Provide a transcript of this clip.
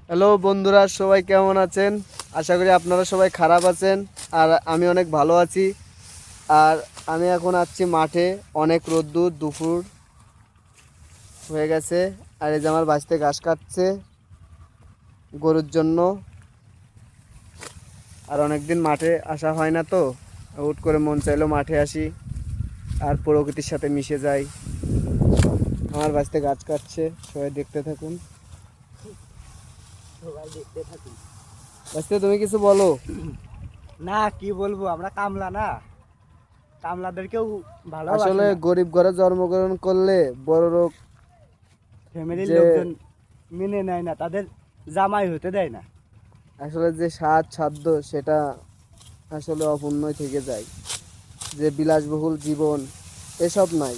Hello বন্ধুরা, সবাই কেমন আছেন? আশা করি আপনারা সবাই খারাপ আছেন। আর আমি অনেক ভালো আছি। আর আমি এখন আসছি মাঠে। অনেক রোদ্দুর, দুপুর হয়ে গেছে। আর এই যে আমার বাড়িতে ঘাস কাটছে গরুর জন্য। আর অনেক দিন মাঠে আসা হয় না, তো হুট করে মন চাইলো মাঠে আসি আর প্রকৃতির সাথে মিশে যাই। আমার বাড়িতে গাছ কাটছে, সবাই দেখতে থাকুন। বাড়িতে তুমি কিছু বলো। না, কি বলবো, আমরা কামলা না, কামলাদেরকেও ভালোবাসে আসলে না। গরিব ঘরে জন্মগ্রহণ করলে বড় লোক ফ্যামিলির যে লোকজন মেনে নেয় না, তাদের জামাই হতে দেয় না। আসলে যে স্বাদ সাধ্য সেটা আসলে অপূর্ণই থেকে যায়। যে বিলাসবহুল জীবন এসব নাই।